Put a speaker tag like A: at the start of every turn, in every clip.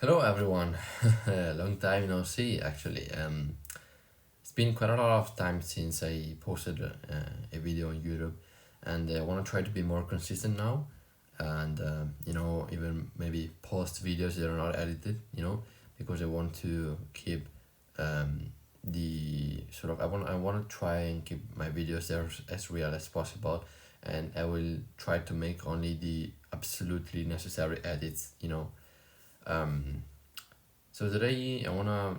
A: Hello everyone. Long time no see actually. It's been quite a lot of time since I posted a video on YouTube, and I want to try to be more consistent now, and even maybe post videos that are not edited. Because I want to keep the sort of I want to try and keep my videos there as real as possible, and I will try to make only the absolutely necessary edits. Um, so today I wanna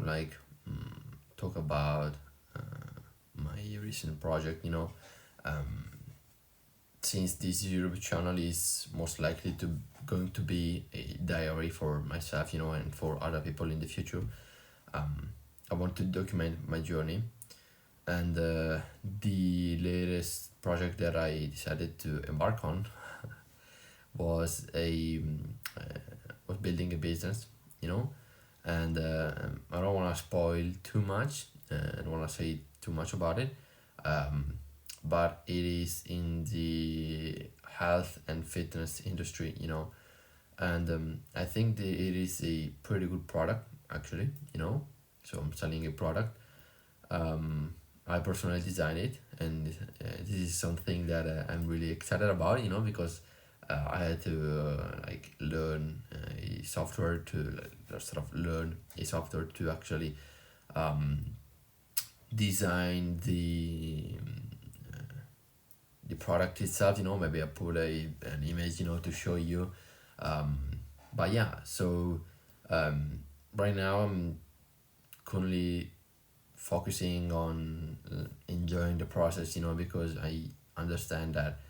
A: talk about my recent project. Um, since this YouTube channel is most likely to going to be a diary for myself, and for other people in the future. Um, I want to document my journey, and the latest project that I decided to embark on was was building a business. You know, and I don't want to spoil too much. I don't want to say too much about it, um, but it is in the health and fitness industry, and I think it is a pretty good product actually. So I'm selling a product. I personally designed it, and this is something that I'm really excited about. Because I had to learn a software to sort of learn a software to actually um, design the product itself. Maybe I put an image, to show you. Um, but yeah, so um, right now I'm currently focusing on enjoying the process, because I understand that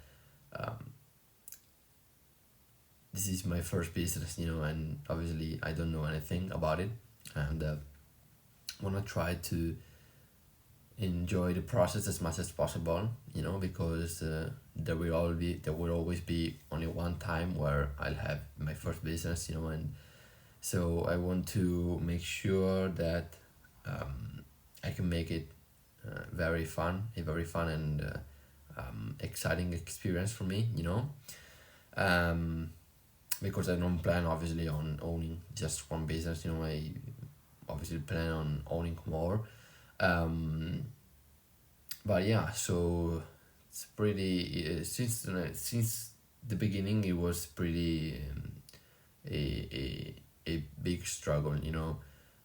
A: this is my first business, and obviously I don't know anything about it, and want to try to enjoy the process as much as possible, because there will always be only one time where I'll have my first business, and so I want to make sure that I can make it a very fun and exciting experience for me, um, because I don't plan obviously on owning just one business. I obviously plan on owning more. Um, but yeah, so it's pretty since the beginning it was pretty a big struggle.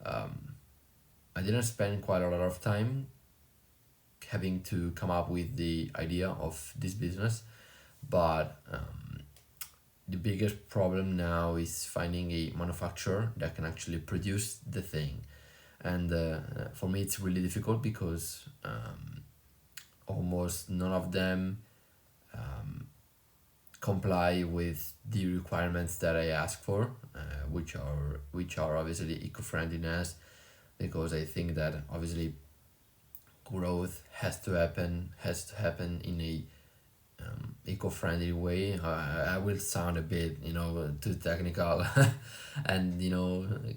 A: I didn't spend quite a lot of time having to come up with the idea of this business, but the biggest problem now is finding a manufacturer that can actually produce the thing, and for me it's really difficult because almost none of them comply with the requirements that I ask for, which are obviously eco-friendliness, because I think that obviously growth has to happen in a eco-friendly way. I will sound a bit too technical and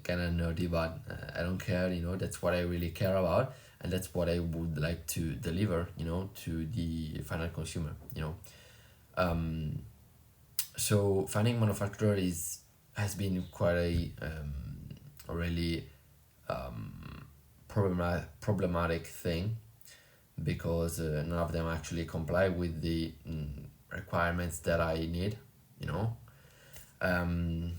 A: kind of nerdy, but I don't care. That's what I really care about, and that's what I would like to deliver to the final consumer. So finding manufacturer is has been quite a really problematic thing, because none of them actually comply with the requirements that I need, you know, um,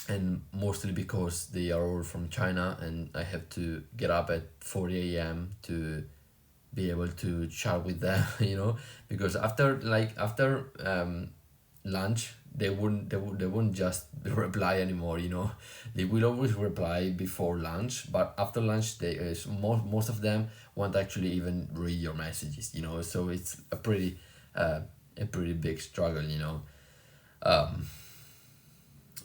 A: and mostly because they are all from China, and I have to get up at 4 a.m. to be able to chat with them, because after lunch they won't just reply anymore. They will always reply before lunch, but after lunch most of them won't actually even read your messages. So it's a pretty big struggle. um,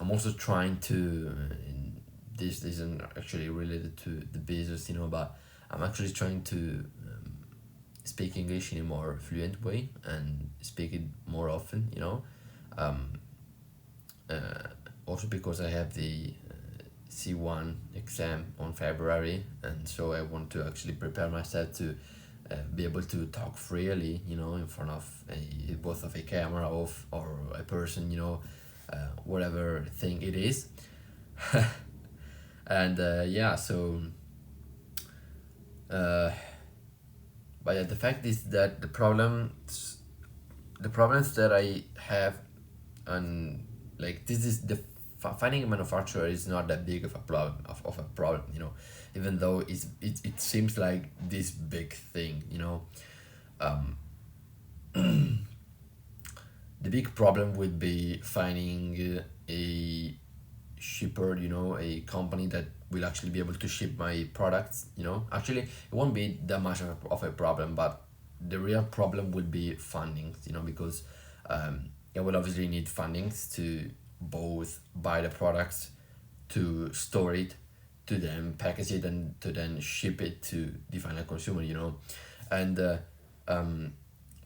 A: I'm also trying to this isn't actually related to the business, but I'm actually trying to speak English in a more fluent way and speak it more often. um, Also because I have the C1 exam on February, and so I want to actually prepare myself to be able to talk freely, in front of both of a camera or a person, whatever thing it is. And yeah, so uh, but yeah, the fact is that the problems that I have, and like this is the finding a manufacturer is not that big of a problem, you know, even though it seems like this big thing, you know. um, the big problem would be finding a shipper, you know, a company that will actually be able to ship my products, you know. Actually, it won't be that much of a problem, but the real problem would be funding, you know, because I will obviously need fundings to both buy the products, to store it, to then package it, and to then ship it to the final consumer, you know. And um,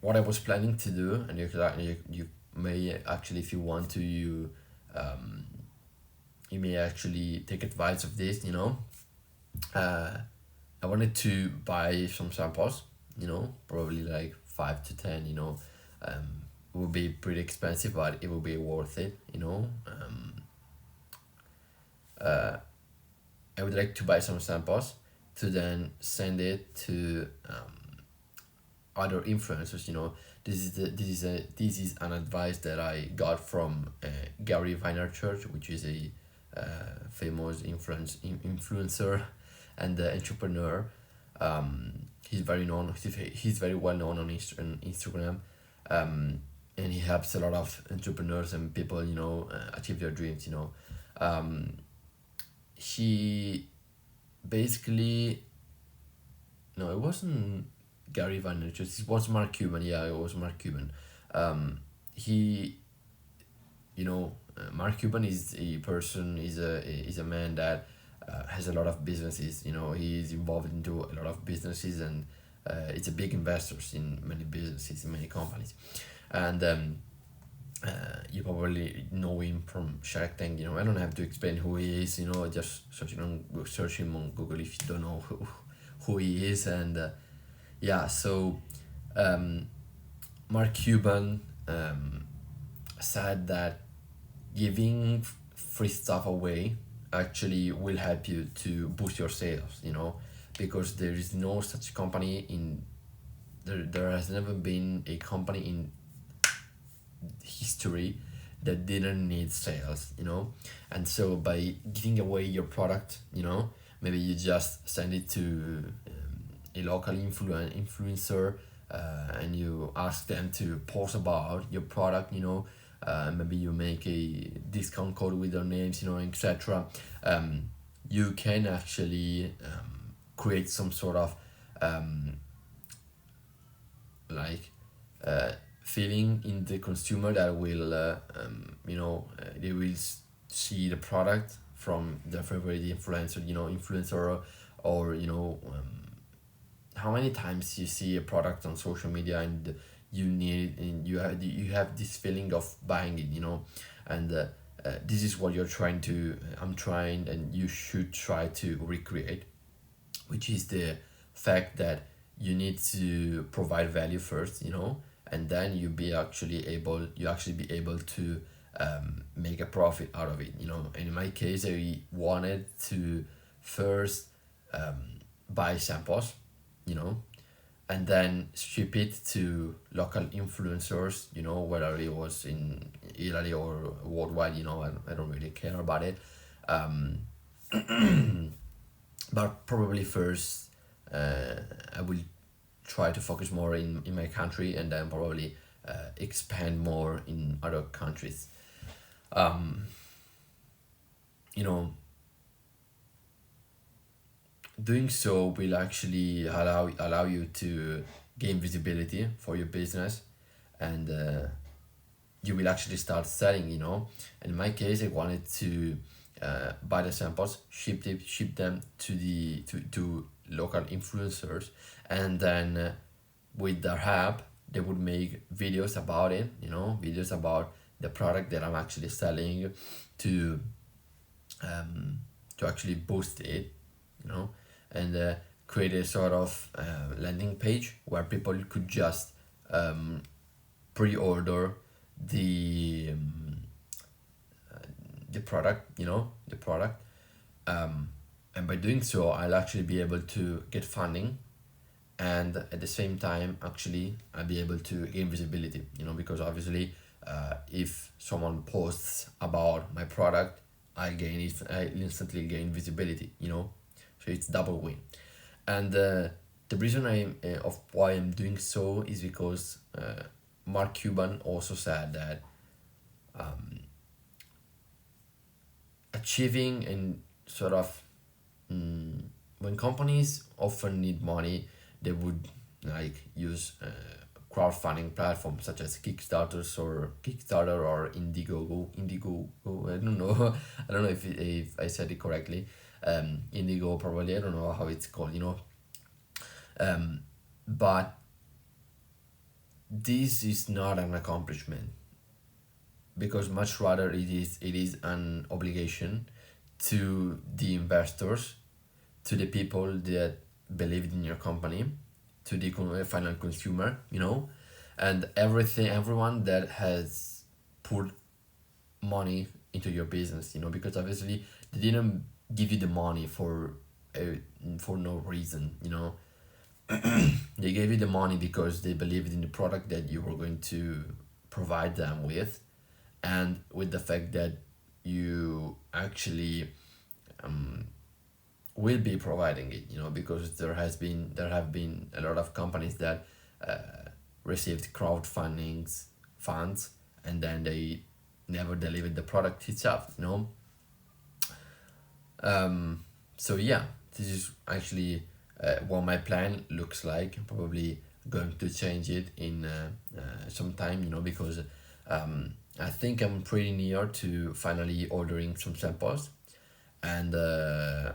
A: what I was planning to do, and you may actually, if you want to, um, you may actually take advice of this, you know. uh, I wanted to buy some samples, you know, probably like 5 to 10, you know. It would be pretty expensive, but it would be worth it, you know. I would like to buy some samples to then send it to other influencers, you know. This is an advice that I got from Gary Vaynerchuk, which is a famous influencer and entrepreneur. He's very known. He's very well known on on Instagram, and he helps a lot of entrepreneurs and people, you know, achieve their dreams. You know, he basically, no, it wasn't Gary Vaynerchuk. It was Mark Cuban. Yeah, it was Mark Cuban. He, you know, Mark Cuban is a person. Is a man that has a lot of businesses. You know, he is involved into a lot of businesses, and it's a big investor in many businesses, in many companies, and you probably know him from Shark Tank. You know, I don't have to explain who he is. You know, just search him on Google if you don't know who he is. And yeah, so um, Mark Cuban said that giving free stuff away actually will help you to boost your sales, you know, because there is no such company in there has never been a company in history that didn't need sales, you know. And so by giving away your product, you know, maybe you just send it to a local influencer, and you ask them to post about your product, you know. Maybe you make a discount code with their names, you know, etc. You can actually create some sort of like feeling in the consumer that will you know, they will see the product from their favorite influencer, you know, or you know, how many times you see a product on social media and you need and you have this feeling of buying it, you know. And this is what you're trying to I'm trying, and you should try to recreate, which is the fact that you need to provide value first, you know, and then you actually be able to make a profit out of it, you know. And in my case, I wanted to first buy samples, you know, and then ship it to local influencers, you know, whether it was in Italy or worldwide, you know. I don't really care about it. um, but probably first I will try to focus more in my country, and then probably expand more in other countries. um, you know, doing so will actually allow you to gain visibility for your business, and you will actually start selling, you know. And in my case, I wanted to buy the samples, ship them to to local influencers, and then with their help, they would make videos about it, you know, videos about the product that I'm actually selling, to um, to actually boost it, you know, and create a sort of landing page where people could just pre-order the the product, the product. um, and by doing so I'll actually be able to get funding, and at the same time actually I'll be able to gain visibility, because obviously if someone posts about my product, I instantly gain visibility, so it's double win. And the reason of why I'm doing so is because Mark Cuban also said that achieving and sort of, when companies often need money, they would like use crowdfunding platforms such as Kickstarter or Indiegogo. I don't know. I don't know if I said it correctly. Indigo probably. I don't know how it's called. But this is not an accomplishment, because much rather it is an obligation to the investors, to the people that believed in your company, to the final consumer, and everyone that has put money into your business, because obviously they didn't give you the money for no reason, they gave you the money because they believed in the product that you were going to provide them with, and with the fact that you actually will be providing it, because there have been a lot of companies that received crowdfunding funds, and then they never delivered the product itself, so yeah, this is actually what my plan looks like. I'm probably going to change it in some time, because I think I'm pretty near to finally ordering some samples, and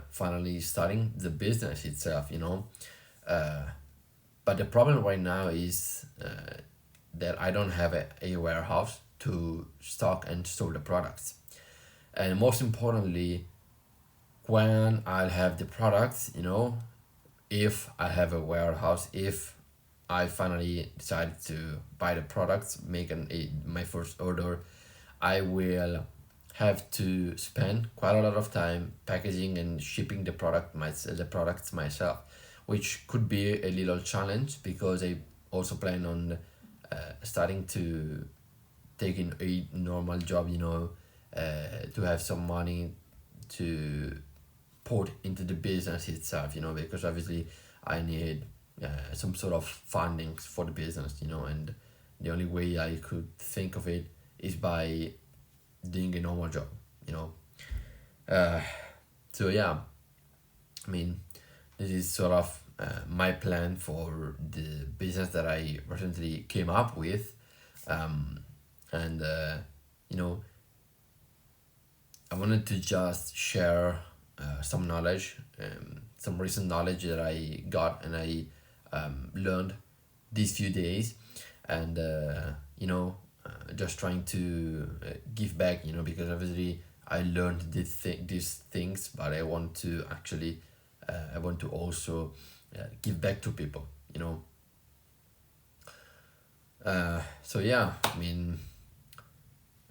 A: finally starting the business itself, but the problem right now is that I don't have a warehouse to stock and store the products, and most importantly, when I'll have the products, if I have a warehouse, if I finally decide to buy the products, make my first order, I will have to spend quite a lot of time packaging and shipping the products myself, which could be a little challenge, because I also plan on starting to take in a normal job, to have some money to put into the business itself, because obviously I need some sort of funding for the business, and the only way I could think of it is by doing a normal job, so yeah, I mean, this is sort of my plan for the business that I recently came up with, and you know I wanted to just share some knowledge, some recent knowledge that I got and I learned these few days, and just trying to give back, because obviously I learned these things, but I want to actually, I want to also give back to people, So yeah, I mean,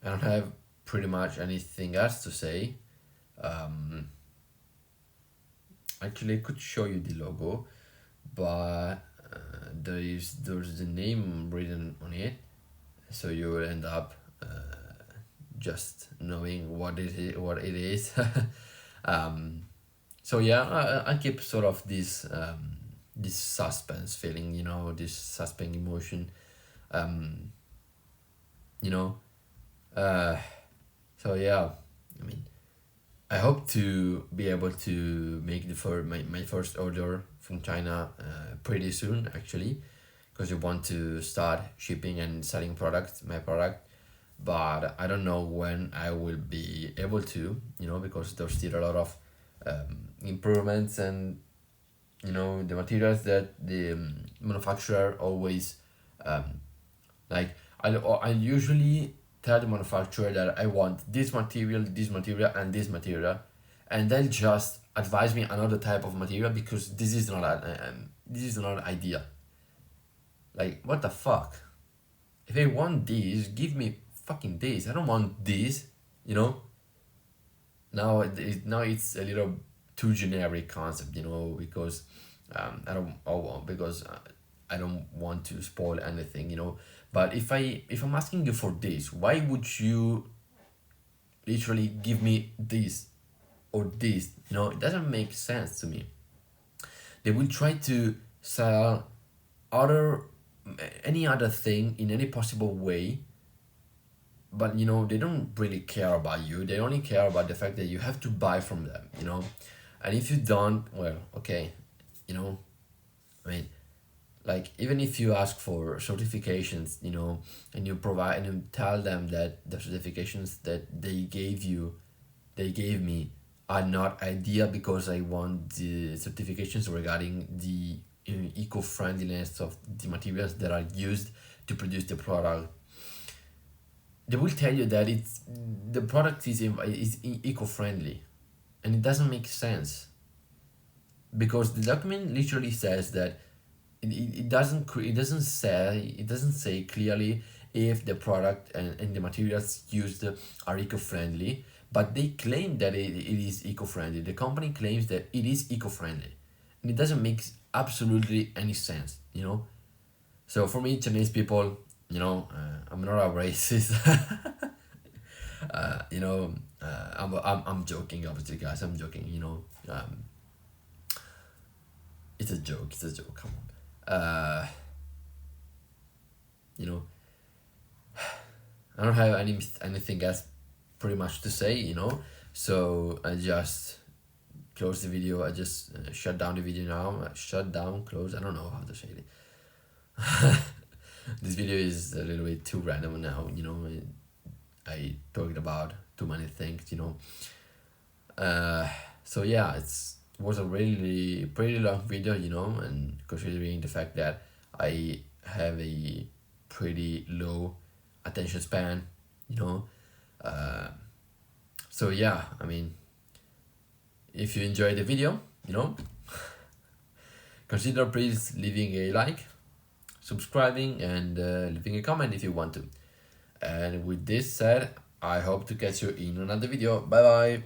A: I don't have pretty much anything else to say. Actually, I could show you the logo, but there's the name written on it, so you will end up just knowing what it is. um, so yeah, I keep sort of this suspense feeling, this suspense emotion, um, you know. Uh, so yeah, I mean, I hope to be able to make my first order from China pretty soon, actually, because I want to start shipping and selling my product, but I don't know when I will be able to, because there's still a lot of improvements, and the materials that the manufacturer always like. I usually tell the manufacturer that I want this material, and this material, and they'll just advise me another type of material because this is not ideal. Like, what the fuck? If I want this, give me fucking this. I don't want this, you know. now it's a little too generic concept, because I don't want to spoil anything, but if I'm asking you for this, why would you literally give me this or this? It doesn't make sense to me. They will try to sell other any other thing in any possible way, but they don't really care about you. They only care about the fact that you have to buy from them. And if you don't, well, okay, you know I mean, like, even if you ask for certifications, and you provide and you tell them that the certifications that they gave me are not ideal because I want the certifications regarding the eco-friendliness of the materials that are used to produce the product. They will tell you that the product is eco-friendly, and it doesn't make sense, because the document literally says that it doesn't say clearly if the product and the materials used are eco-friendly, but they claim that it is eco-friendly. The company claims that it is eco-friendly, and it doesn't make absolutely any sense. So for me, Chinese people, I'm not a racist. I'm joking, obviously, guys. I'm joking. It's a joke. It's a joke. Come on. You know, I don't have anything else pretty much to say. So I just close the video. I just shut down the video now. Shut down, close. I don't know how to say it. This video is a little bit too random now. I talked about too many things. So yeah, it was a really pretty long video, and considering the fact that I have a pretty low attention span, so yeah, I mean, if you enjoyed the video, consider please leaving a like, subscribing, and leaving a comment if you want to. And with this said, I hope to catch you in another video. Bye bye.